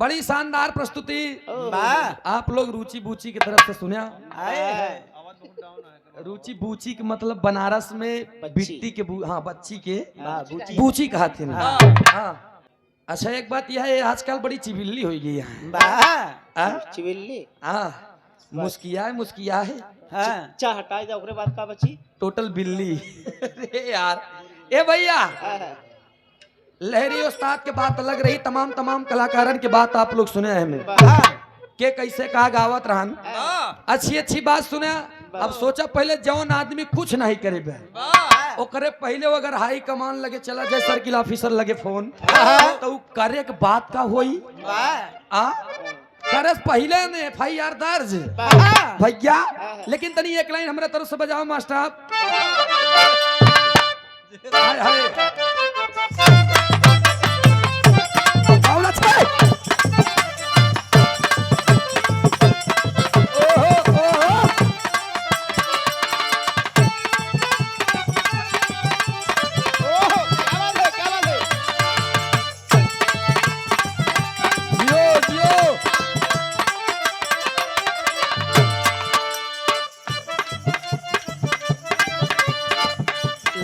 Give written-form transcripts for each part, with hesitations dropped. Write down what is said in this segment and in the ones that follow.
बड़ी शानदार प्रस्तुति। वाह आप लोग रुचि बूची की तरफ से सुना। आए रुचि बूची के मतलब बनारस में बिट्टी के हाँ बच्ची के बूची बूची कहते हैं। हाँ अच्छा एक बात यह है आजकल बड़ी चिबिल्ली हो गई है। वाह चिबिल्ली हाँ मुस्किया है हाँ चा हटाई जा ओकरे बाद का बची टोटल बिल्ली। अरे यार ए भैया लहरी उस्ताद के बात अलग रही। तमाम कलाकारन के बात आप लोग सुने हैं हमें के कैसे कहा गावत रहन। अच्छी बात सुने। अब सोचा पहले जौन आदमी कुछ नहीं करे ओकरे पहले अगर हाई कमान लगे चला जाए सर्किल ऑफिसर लगे फोन तो करे के बात का होई करे पहले ने FIR दर्ज भैया। लेकिन तनी एक लाइन हमारे तरफ से बजाओ मास्टर। हाय हाय बावला छे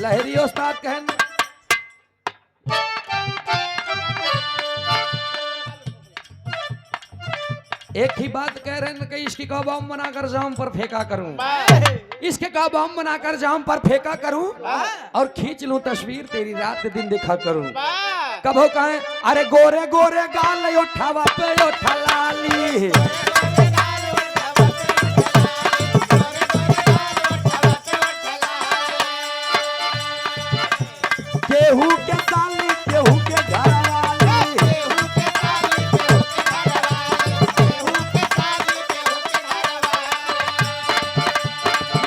लहरी उस्ताद कहन एक ही बात कह रहे हैं कि इसकी का बम बनाकर जाम पर फेंका करूं, इसके का बम बनाकर जाम पर फेंका करूं और खींच लूं तस्वीर तेरी रात दिन दिखा करूं। कब हो कहें अरे गोरे गोरे गाल उठावा पे उठा लाली केहू के साली केहू के घर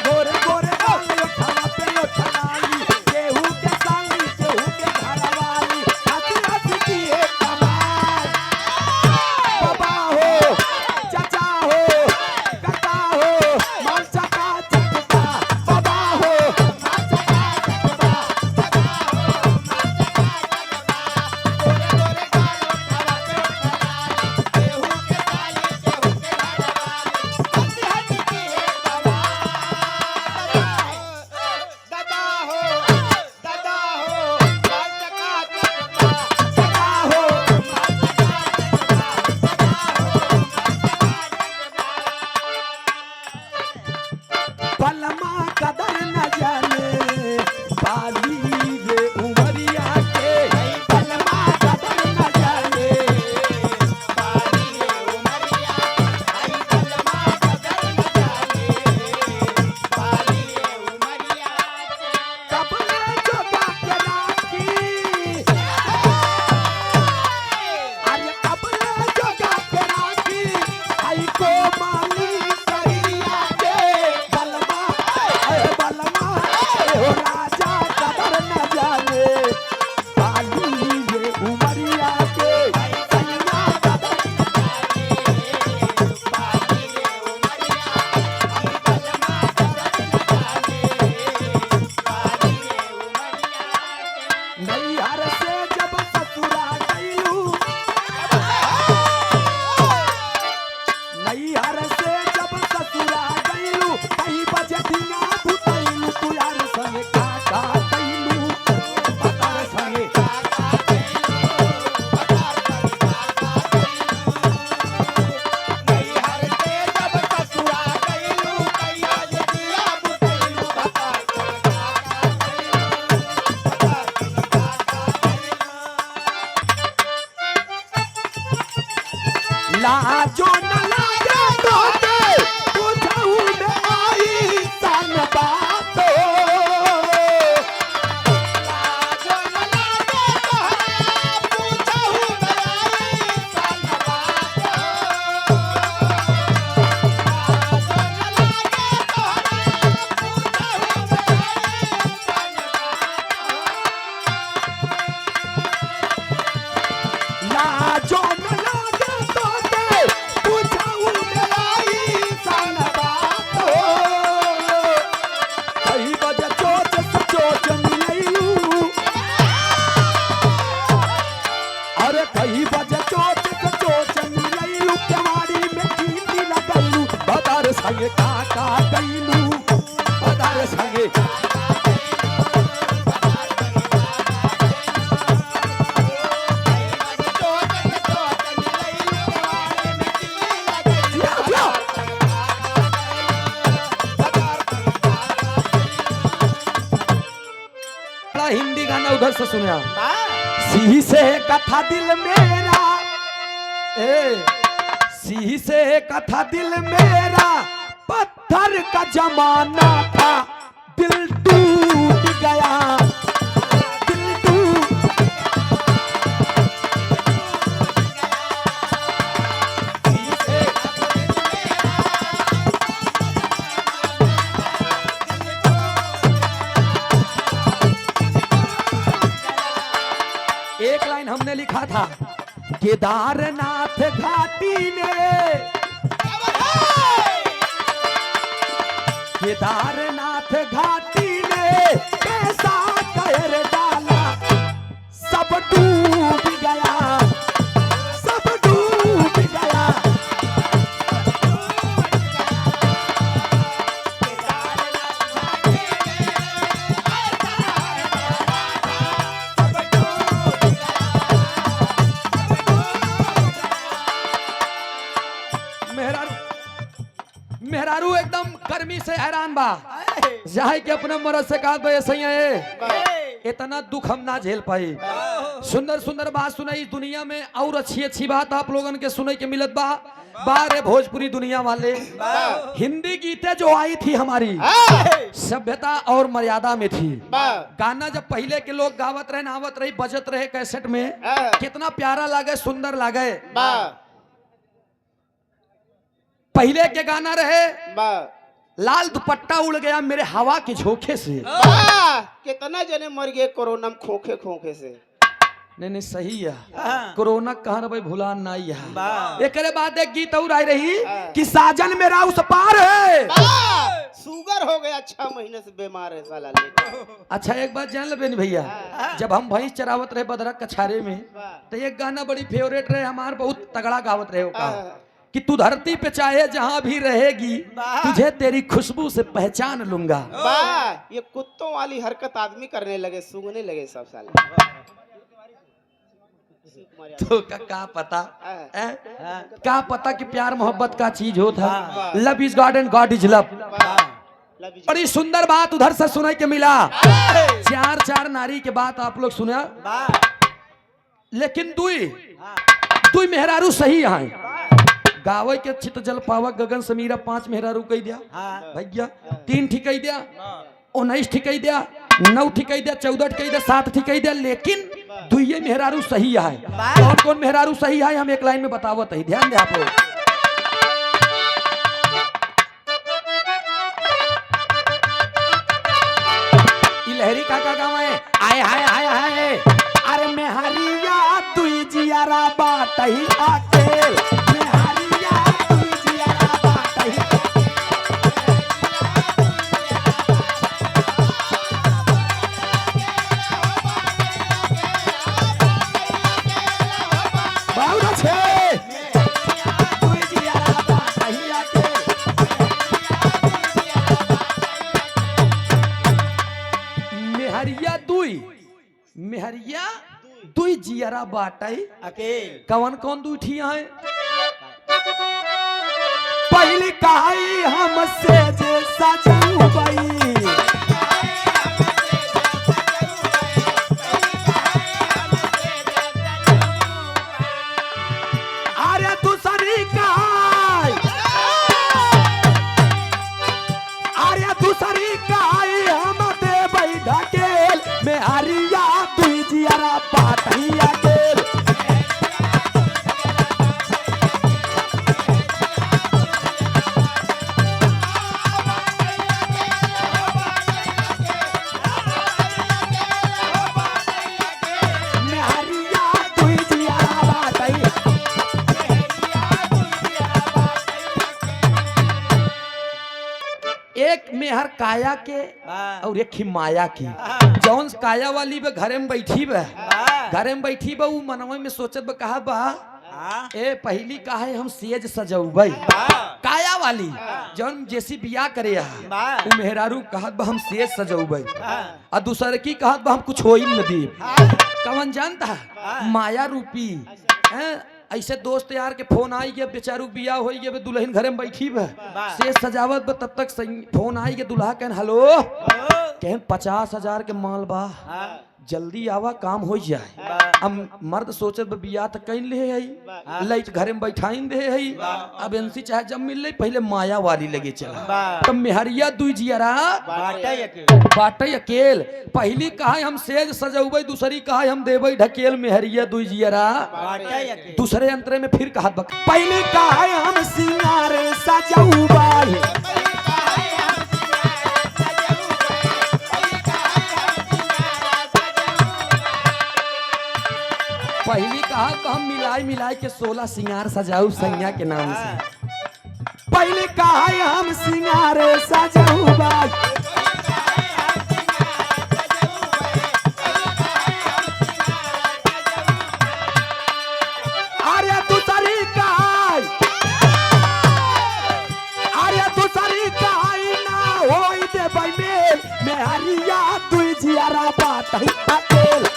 गोरे गोरे गाल उठावा पे उठा लाली केहू के साली केहू के घर वाली हाथी की एक कमाल बाबा हो चाचा हो काका हो माल चका चकता बाबा हो पलमा कदर न जाने बाली रे उमरिया के पलमा कदर न जाने बाली रे उमरिया पलमा कदर न जाने बाली रे उमरिया कब ने जोगा के राखी अरे कब ने जोगा के राखी आई को माली करिया के बलमा हो राजा कदर न जाने बाली रे उमरिया के सैया कदर न जाने बाली रे उमरिया बलमा कदर न जाने बाली रे उमरिया नैहर से जब ससुरा गईलू नैहर से जब ससुरा गईलू कई बजे दिना बुतैलू तू यार संगे काका कैलू पतर संगे काका कैलू नैहर से जब ससुरा गईलू कई बजे दिना बुतैलू पतर संगे लाजो न लागे तोते बुझाऊ में आई सन बातो लाजो न लागे तोते बुझाऊ में आई सन बातो लाजो न लागे तोते बुझाऊ में आई सन बातो लाजो न लागे तोते बुझाऊ संगे काका कैलू बदर संगे बड़ा हिंदी गाना उधर से सुना। सी से कथा दिल मेरा सी से कथा दिल मेरा पत्थर का जमाना था दिल टूट गया दिल टूट एक लाइन हमने लिखा था केदारनाथ घाटी ने केदारनाथ घाटी ने कैसा कहर डाला सब डूब गया सब डूब गया मेहरारू एकदम गर्मी से हैरान बा जाए के अपने मरद से कहा भाई ऐसा ही है इतना दुख हम ना झेल पाई। सुंदर सुंदर बात सुनाई दुनिया में और अच्छी अच्छी बात आप लोगन के सुने के मिलत बा बारे भोजपुरी दुनिया वाले हिंदी गीतें जो आई थी हमारी सभ्यता और मर्यादा में थी। गाना जब पहले के लोग गावत रहे नहावत रही बजत रहे कैसेट में कितना प्यारा लागे सुंदर लागे। पहले के गाना रहे लाल दुपट्टा उड़ गया मेरे हवा के झोंके से कितना जने मर गए कोरोना में खोखे खोखे से। नहीं सही है कोरोना कहाँ भाई भुला नहीं है। एक बाद एक गीत और आई रही कि साजन मेरा उस पार है शुगर हो गया 6 महीने से बीमार है साला। अच्छा एक बात जान ले भैया जब हम भैंस चरावत रहे बदरक कछारे में तो एक गाना बड़ी फेवरेट रहे हमार बहुत तगड़ा गावत रहे का कि तू धरती पे चाहे जहां भी रहेगी तुझे तेरी खुशबू से पहचान लूंगा। ये कुत्तों वाली हरकत आदमी करने लगे सूंघने लगे सब साले। तो क्या पता क्या पता कि प्यार मोहब्बत का चीज होता love is God and God is love. बड़ी सुंदर बात उधर से सुनाई के मिला 4 नारी के बात आप लोग सुना लेकिन दुई मेहरारू सही है गावे के चित जल पावक गगन समीरा 5 मेहरारू कही दिया भैया 3 ठीक कही दिया 19 ठीक कही दिया 9 ठीक कही दिया 14 कही दिया 7 ठीक कही दिया लेकिन दुइये मेहरारू सही है। कौन कौन मेहरारू सही है हम एक लाइन में बतावत है ध्यान दे आप लोग। लहरी काका गाँव है आए हाय हाय हाय अरे मेहरिया दुई जियारा बाटही आकेल मेहरिया दुई जियारा बाटही बहुत अच्छे दुई जियारा बाटही आकेल मेहरिया दुई जियरा बाटई अकेल कौन कौन दूठी है पहली कहाई हमसे जे सजू गई अरे दूसरी कहाई अरे दूसरी कहाई हम दे बैठा केल मेहरिया दुई जियरा बाटई अकेल एक मेहर काया के और एक ही माया की जौन काया वाली बे घरे में बैठी बे घरे में बैठी बा उ मनवा में सोचत बा कहा बा ए पहली काहे हम सेज सजौबै काया वाली जौन जैसी बिया करे उ मेहरारू कहत बा हम सेज सजौबै आ दूसर की कहत बा हम कुछ होई न दी कवन जानता माया रूपी हैं ऐसे दोस्त यार के फोन आई गया बेचारू बिया हो गया दुल्हन घरे में बैठी बा से सजावत बा तब तक फोन आई गया दुल्हा कहन हेलो कहन 50,000 के माल बा जल्दी आवा काम हो जाए अब मर्द सोचत बा बिया तक कहीं ले आई लाइट घरे में बैठाइन दे है अब एनसी चाहे जब मिल ले पहले माया वाली लगे चला तब मेहरिया दुई जियरा बाटे अकेल पहली कहा हम सेज सजौबै दूसरी कहा हम देबै ढकेल मेहरिया दुई जियरा दूसरे अंतरे में फिर कहा पहली कहा हम सिंगार सजौबै पहली कहा तो हम मिलाई मिलाई के 16 सिंगार सजाऊ सैया के नाम से पहली कहा हम सिंगार सजाऊ बाग अरे दूसरी कहा ना होई दे भाई मेल मेहरिया दुई जियारा बात अकेल